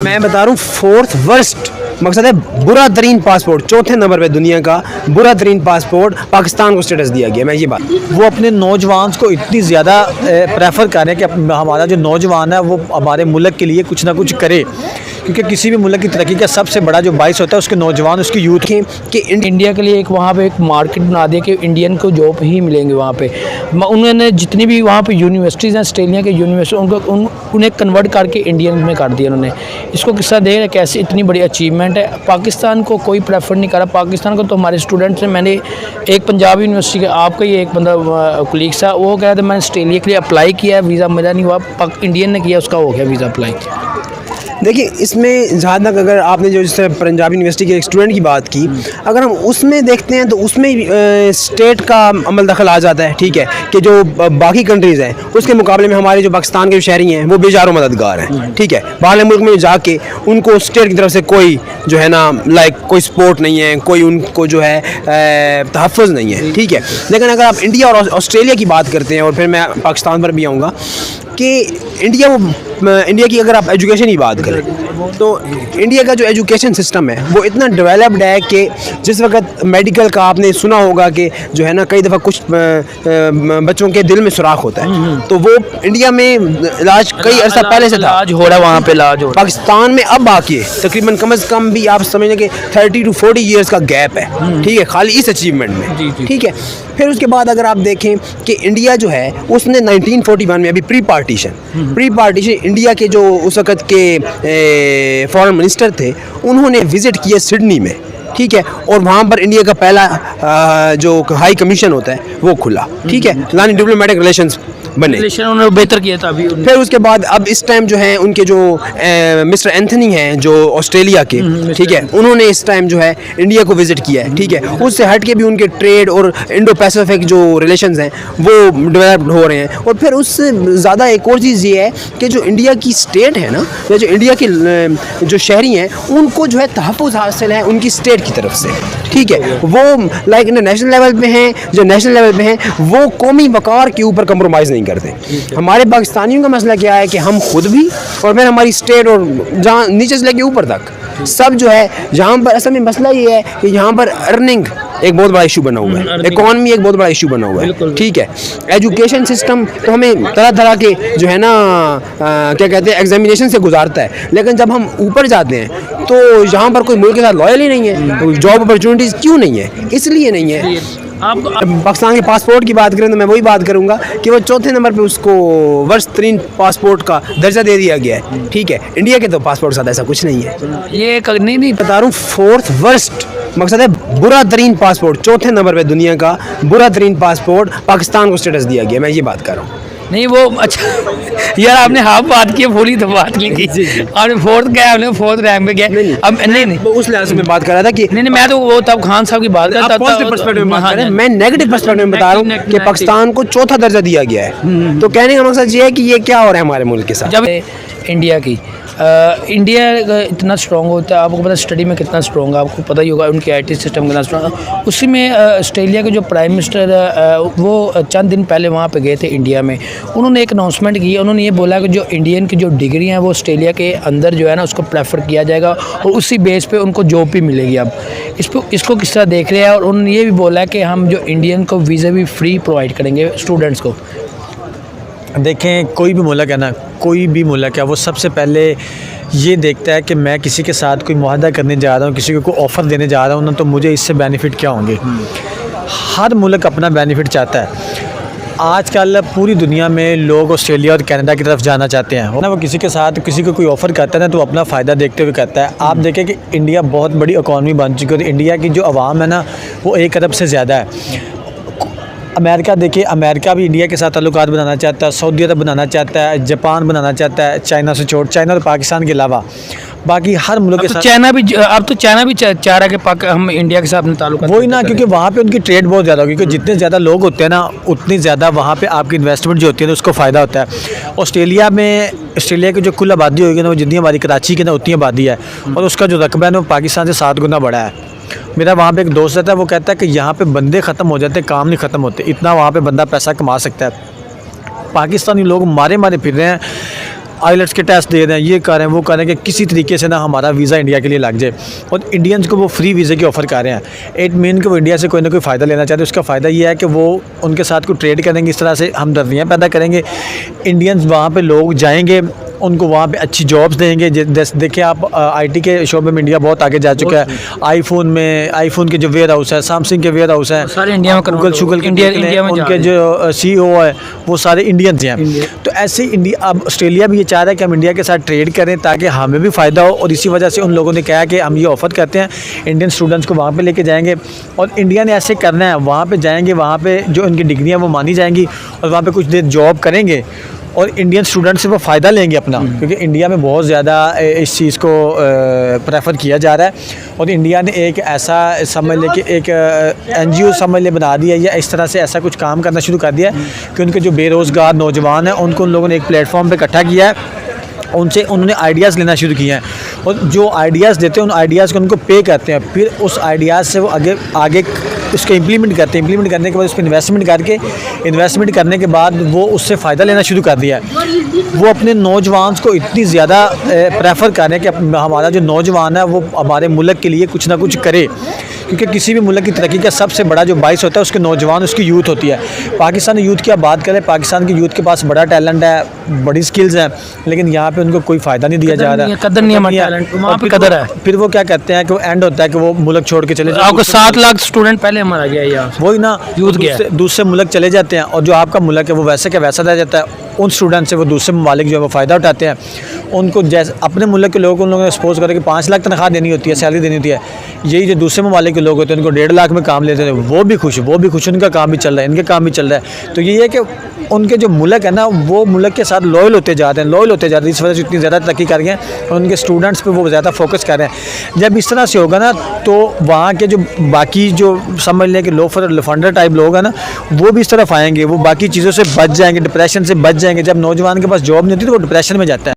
मैं बता रहा हूँ फोर्थ वर्स्ट, मकसद है बुरा तरीन पासपोर्ट, चौथे नंबर पे दुनिया का बुरा तरीन पासपोर्ट पाकिस्तान को स्टेटस दिया गया। मैं ये बात, वो अपने नौजवान को इतनी ज़्यादा प्रेफर कर रहे हैं कि हमारा जो नौजवान है वो हमारे मुल्क के लिए कुछ ना कुछ करे, क्योंकि किसी भी मुल्क की तरक्की का सबसे बड़ा जो बाइस होता है उसके नौजवान, उसकी यूथ कि इंडिया के लिए एक वहाँ पे एक मार्केट बना दिया कि इंडियन को जॉब ही मिलेंगे वहाँ पे। उन्होंने जितनी भी वहाँ पे यूनिवर्सिटीज़ हैं, ऑस्ट्रेलिया के यूनिवर्सिटी, उन्हें कन्वर्ट करके इंडियन में कर दिया उन्होंने। इसको किस्सा देख रहे कैसे इतनी बड़ी अचीवमेंट है। पाकिस्तान को कोई प्रेफर नहीं करा, पाकिस्तान को तो हमारे स्टूडेंट्स ने, मैंने एक पंजाब यूनिवर्सिटी का आपका ही एक बंदा कलीग्स था, वो कह रहा था मैंने ऑस्ट्रेलिया के लिए अप्लाई किया, वीज़ा मिला नहीं हुआ, इंडियन ने किया, उसका हो गया वीज़ा अप्लाई। देखिए इसमें जहाँ तक अगर आपने जो जैसे पंजाब यूनिवर्सिटी के एक स्टूडेंट की बात की, अगर हम उसमें देखते हैं तो उसमें स्टेट का अमल दखल आ जाता है, ठीक है, कि जो बाकी कंट्रीज़ हैं उसके मुकाबले में हमारे जो पाकिस्तान के शहरी हैं वो बेचारों मददगार हैं, ठीक है। बाहर मुल्क में जाके उनको स्टेट की तरफ से कोई जो है ना कोई सपोर्ट नहीं है, कोई उनको जो है तहफ़्फ़ुज़ नहीं है, ठीक है। लेकिन अगर आप इंडिया और ऑस्ट्रेलिया की बात करते हैं, और फिर मैं पाकिस्तान पर भी आऊँगा कि इंडिया की अगर आप एजुकेशन की बात करें तो इंडिया का जो एजुकेशन सिस्टम है वो इतना डेवलप्ड है कि जिस वक्त मेडिकल का आपने सुना होगा कि जो है ना कई दफ़ा कुछ बच्चों के दिल में सुराख होता है, तो वो इंडिया में इलाज कई अर्सा पहले से था, इलाज हो रहा है वहाँ पे, इलाज हो रहा है। पाकिस्तान में अब आके तकरीबन कम से कम भी आप समझ लें कि 30 to 40 ईयर्स का गैप है, ठीक है, खाली इस अचीवमेंट में, ठीक है। फिर उसके बाद अगर आप देखें कि इंडिया जो है उसने 1941 में, अभी प्री पार्टीशन इंडिया के जो उस वक़्त के फॉरेन मिनिस्टर थे, उन्होंने विज़िट किया सिडनी में, ठीक है, और वहाँ पर इंडिया का पहला जो हाई कमीशन होता है वो खुला, ठीक है, यानी डिप्लोमेटिक रिलेशंस बने, उन्होंने बेहतर किया था अभी। फिर उसके बाद अब इस टाइम जो है उनके जो मिस्टर एंथनी हैं जो ऑस्ट्रेलिया के, ठीक है, उन्होंने इस टाइम जो है इंडिया को विजिट किया है, ठीक है। उससे हट के भी उनके ट्रेड और इंडो पैसिफिक जो रिलेशंस हैं वो डेवलप हो रहे हैं। और फिर उससे ज़्यादा एक और चीज़ ये है कि जो इंडिया की स्टेट है ना, या जो इंडिया के जो शहरी हैं उनको जो है तहफ़्फ़ुज़ हासिल है उनकी स्टेट की तरफ से, ठीक है। वो लाइक इंटरनेशनल लेवल पे हैं, जो नेशनल लेवल पे हैं वो कौमी वक़ार के ऊपर कंप्रोमाइज़ नहीं करते। हमारे पाकिस्तानियों का मसला क्या है कि हम खुद भी और फिर हमारी स्टेट और जहाँ नीचे से लेके ऊपर तक सब जो है, जहाँ पर असल में मसला ये है कि यहाँ पर अर्निंग एक बहुत बड़ा इशू बना हुआ है, इकॉनमी एक बहुत बड़ा इशू बना हुआ है, ठीक है। एजुकेशन सिस्टम तो हमें तरह तरह के जो है ना क्या कहते हैं एग्जामिनेशन से गुजारता है, लेकिन जब हम ऊपर जाते हैं तो यहाँ पर कोई मुल्क के साथ लॉयल ही नहीं है, तो जॉब अपॉर्चुनिटीज़ क्यों नहीं है, इसलिए नहीं है। आप पाकिस्तान के पासपोर्ट की बात करें तो मैं वही बात करूंगा कि वो चौथे नंबर पे उसको वर्स्ट तरीन पासपोर्ट का दर्जा दे दिया गया है, ठीक है। इंडिया के तो पासपोर्ट साथ ऐसा कुछ नहीं है, ये नहीं बता रहा हूँ फोर्थ वर्स्ट, मकसद है बुरा तरीन पासपोर्ट, चौथे नंबर पे दुनिया का बुरा तरीन पासपोर्ट पाकिस्तान को स्टेटस दिया गया। मैं ये बात कर रहा हूँ। नहीं वो अच्छा यार आपने हाफ बात की, फुली तो बात की, आपने फोर्थ गया, आपने फोर्थ रैंक पे गया। अब नहीं उस लिहाज से मैं बात कर रहा था कि नहीं मैं तो वो तब खान साहब की बात कर रहा था, पॉजिटिव पर्सपेक्टिव में बात कर रहे हैं, मैं नेगेटिव पर्सपेक्टिव में बता रहा हूँ कि पाकिस्तान को चौथा दर्जा दिया गया है। तो कहने का मकसद ये है कि ये क्या हो रहा है हमारे मुल्क के साथ। जब इंडिया की इंडिया इतना स्ट्रॉन्ग होता है, आपको पता है स्टडी में कितना स्ट्रॉन्ग है, आपको पता ही होगा उनके IT सिस्टम कितना स्ट्रॉन्ग है। उसी में ऑस्ट्रेलिया के जो प्राइम मिनिस्टर वो चंद दिन पहले वहाँ पे गए थे इंडिया में, उन्होंने एक अनाउंसमेंट की, उन्होंने ये बोला कि जो इंडियन की जो डिग्री हैं वो ऑस्ट्रेलिया के अंदर जो है ना उसको प्रेफर किया जाएगा और उसी बेस पे उनको जॉब भी मिलेगी। अब इसको किस तरह देख रहे हैं, और उन्होंने ये भी बोला कि हम जो इंडियन को वीज़ा भी फ्री प्रोवाइड करेंगे स्टूडेंट्स को। देखें कोई भी मुल्क है ना, कोई भी मुल्क है वो सबसे पहले ये देखता है कि मैं किसी के साथ कोई मुआहदा करने जा रहा हूँ, किसी को कोई ऑफ़र देने जा रहा हूँ ना, तो मुझे इससे बेनिफिट क्या होंगे। हर मुल्क अपना बेनिफिट चाहता है। आजकल पूरी दुनिया में लोग ऑस्ट्रेलिया और कनाडा की तरफ जाना चाहते हैं ना, वो किसी के साथ किसी को कोई ऑफ़र करता है ना तो अपना फ़ायदा देखते हुए करता है। आप देखें कि इंडिया बहुत बड़ी इकॉनमी बन चुकी है, तो इंडिया की जो आवाम है ना वो 1 अरब से ज़्यादा है। अमेरिका देखिए, अमेरिका भी इंडिया के साथ ताल्लुकात बनाना चाहता है, सऊदी अरब बनाना चाहता है, जापान बनाना चाहता है, चाइना से छोड़, चाइना और पाकिस्तान के अलावा बाकी हर मुल्क के साथ। चाइना भी अब तो चाइना भी चाह रहा है कि हम इंडिया के साथ अपने ताल्लुकात वही ना, क्योंकि वहाँ पे उनकी ट्रेड बहुत ज़्यादा होगी, क्योंकि जितने ज़्यादा लोग होते हैं ना उतनी ज़्यादा वहाँ पे आपकी इन्वेस्टमेंट जो होती है ना उसको फ़ायदा होता है। ऑस्ट्रेलिया की जो कुल आबादी होगी ना वो जितनी हमारी कराची की ना उतनी आबादी है, और उसका जो रकबा है ना वो पाकिस्तान से 7 गुना बड़ा है। मेरा वहाँ पे एक दोस्त रहता है, वो कहता है कि यहाँ पे बंदे ख़त्म हो जाते, काम नहीं ख़त्म होते, इतना वहाँ पे बंदा पैसा कमा सकता है। पाकिस्तानी लोग मारे फिर रहे हैं, आइलेट्स के टेस्ट दे रहे हैं, ये कर रहे हैं, वो कर रहे हैं कि किसी तरीके से ना हमारा वीज़ा इंडिया के लिए लग जाए, और इंडियंस को वो फ्री वीज़े की ऑफ़र कर रहे हैं। इट मीन कि वो इंडिया से कोई ना कोई फ़ायदा लेना चाहते हैं। उसका फ़ायदा ये है कि वो उनके साथ कोई ट्रेड करेंगे, इस तरह से हमदर्दियाँ पैदा करेंगे। इंडियंस वहाँ पे लोग जाएंगे, उनको वहाँ पे अच्छी जॉब्स देंगे। जैसे देखिए आप आईटी के शोबे में इंडिया बहुत आगे जा चुका है। आईफोन के जो वेयर हाउस है, सैमसंग के वेयर हाउस है, सारे इंडिया में गूगल शुगल के इंडिया में जा उनके रहे हैं। जो CEO है वो सारे इंडियंस हैं। तो ऐसे इंडिया, अब ऑस्ट्रेलिया भी ये चाह रहा है कि हम इंडिया के साथ ट्रेड करें ताकि हमें भी फ़ायदा हो, और इसी वजह से उन लोगों ने कहा कि हम ये ऑफ़र करते हैं, इंडियन स्टूडेंट्स को वहाँ पे लेके जाएंगे, और इंडिया ने ऐसे करना है, वहाँ पे जाएंगे, वहाँ पे जो उनकी डिग्रियाँ वो मानी जाएंगी, और वहाँ पे कुछ देर जॉब करेंगे, और इंडियन स्टूडेंट से वो फ़ायदा लेंगे अपना, क्योंकि इंडिया में बहुत ज़्यादा इस चीज़ को प्रेफर किया जा रहा है। और इंडिया ने एक ऐसा समझ ले कि एक NGO समझ ले बना दिया, या इस तरह से ऐसा कुछ काम करना शुरू कर दिया है कि उनके जो बेरोज़गार नौजवान हैं उनको उन लोगों ने एक प्लेटफॉर्म पे इकट्ठा किया है, उनसे उन्होंने आइडियाज़ लेना शुरू किए हैं, और जो आइडियाज़ देते हैं उन आइडियाज़ को उनको पे करते हैं, फिर उस आइडियाज़ से वो आगे उसको इम्प्लीमेंट करते हैं। इम्प्लीमेंट करने के बाद उस पर इन्वेस्टमेंट करने के बाद वो उससे फ़ायदा लेना शुरू कर दिया है। वो अपने नौजवान को इतनी ज़्यादा प्रेफर कर रहे हैं कि हमारा जो नौजवान है वो हमारे मुल्क के लिए कुछ ना कुछ करे, क्योंकि किसी भी मुल्क की तरक्की का सबसे बड़ा जो बाइस होता है उसके नौजवान, उसकी यूथ होती है। पाकिस्तानी यूथ की आप बात करें, पाकिस्तान की यूथ के पास बड़ा टैलेंट है, बड़ी स्किल्स हैं, लेकिन यहाँ पे उनको कोई फ़ायदा नहीं दिया जा रहा है, कदर नहीं है हमारे टैलेंट को, वहाँ पे कदर है। फिर वो क्या कहते हैं कि वो एंड होता है कि वो मुल्क छोड़ के चले जाते हैं। आपको 7 लाख स्टूडेंट पहले हमारा गया है यहाँ, वही ना, यूथ गया है। दूसरे मुल्क चले जाते हैं, और जो आपका मुल्क है वो वैसे का वैसा रह जाता है। उन स्टूडेंट से वो दूसरे ममालिक जो है वो फ़ायदा उठाते हैं। उनको जैसे अपने मुल्क के लोगों को उन लोगों ने सपोज करके 5 लाख तनख्वाह देनी होती है, सैलरी देनी होती है, यही जो दूसरे ममालिक के लोग होते हैं उनको 1.5 लाख में काम लेते हैं, वो भी खुश, उनका काम भी चल रहा है, इनके काम भी चल रहा है। तो ये है कि उनके जो मुल्क है ना वो मुल्क के साथ लॉयल होते जाते हैं, इस वजह से इतनी ज़्यादा तरक्की कर गए हैं, और उनके स्टूडेंट्स पे वो ज़्यादा फोकस कर रहे हैं। जब इस तरह से होगा ना तो वहाँ के जो बाकी जो समझ लें कि लोफर फंडर टाइप लोग हैं ना, वो भी इस तरफ आएंगे, वो बाकी चीज़ों से बच जाएंगे, डिप्रेशन से बच जाएंगे। जब नौजवान के पास जॉब नहीं होती तो वो डिप्रेशन में जाता है।